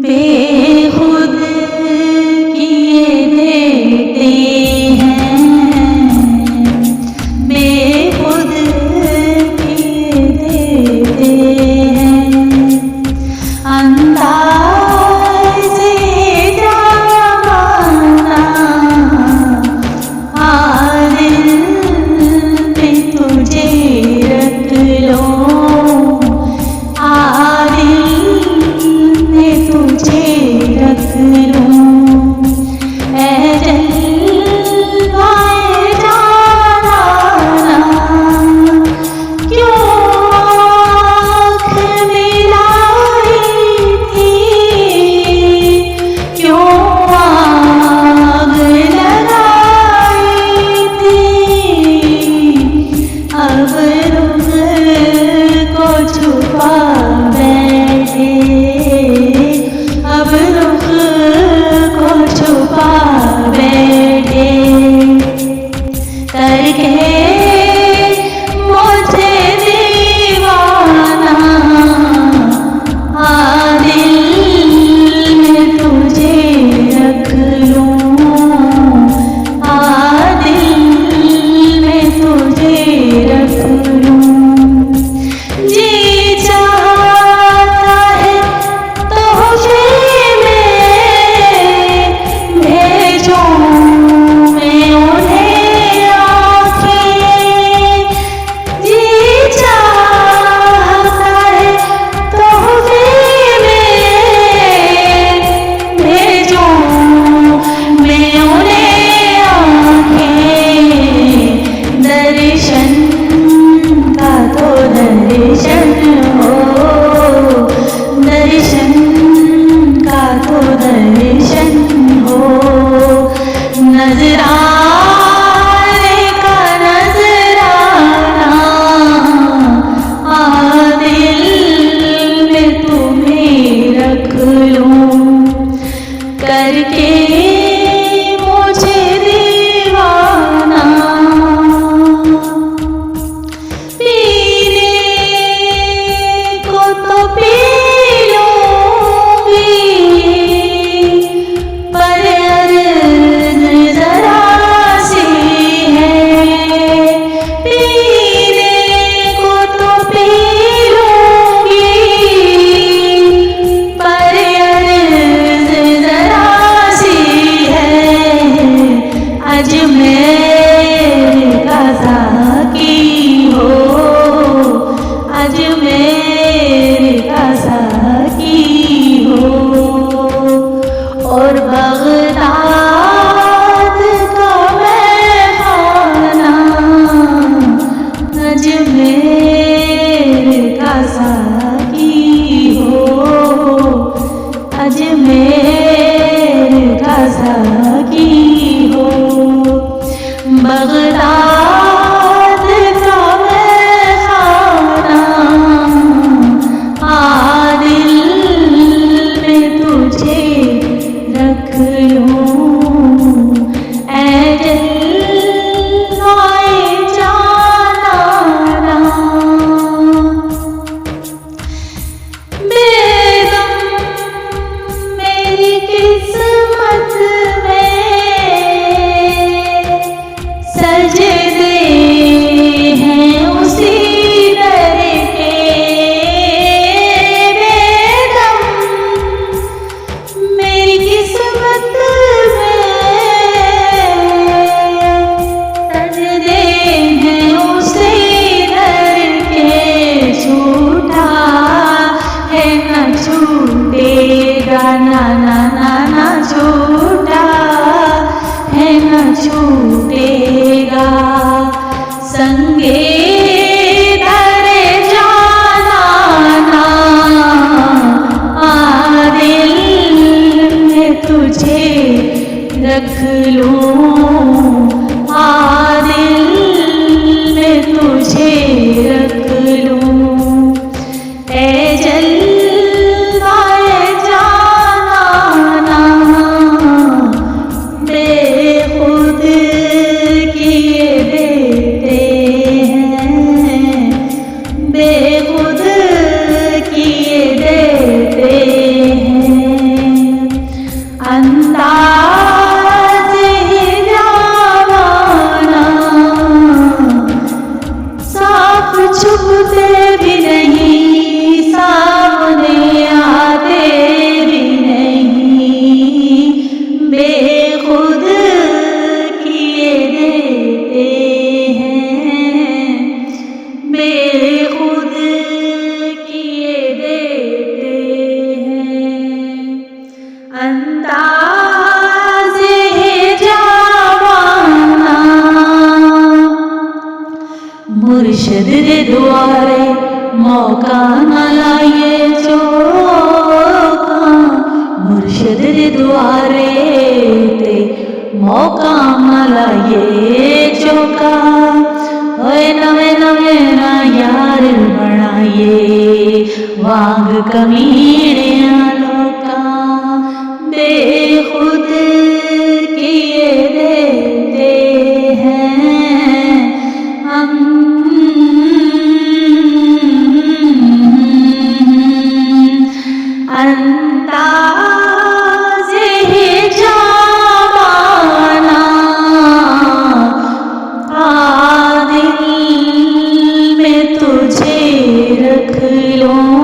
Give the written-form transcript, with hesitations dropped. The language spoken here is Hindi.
बेखुद किए देते हैं, बेखुद किए देते हैं। अंदाज़े जावाना दिल में तुझे रख लो, तुझे रख लूं। ऐ जलवाए जाना क्यों आँख मिलाई थी, क्यों आग लगाई थी। अब रुख को छुपा बैठे, अब रुख को छुपा बैठे। करके मुझे दीवाना दिल में तुझे रख लूं, दिल में तुझे रख लूं। जी चाहता है तो नज़राने का नज़राना दिल में तुम्हें रख लूं। करके मुझे दीवाना पीने को तो पी लूंगी, पर और बगदाद का मैखाना अजमेर का साकी हो, अजमेर का साकी हो। बगदाद का मैखाना दिल में तुझे रख लूं। ऐ जलवाए जाना बेदम मेरी किस्मत में सजदे हैं उसी दर के। बेदम मेरी किस्मत में सजदे हैं उसी दर के। छूटा है न छूटेगा, ना ना ना ना छूटा है न छूटेगा। संगे धरे जाना दिल में तुझे रख लूं, दिल में तुझे रख लूं। ऐ जलवाए जाना बेखुद किए देते हैं, बेखुद किए देते हैं। दे द्वारे मौका न लाए चौका, मुर्शिद दे द्वारे ते मौका न लाए चौका। ओए नवे नवे ना यार बनाइए वांग कमीने लोका, बेखुद किए देते हैं हम। अंदाज़े जामाना दिल में तुझे रख लूं,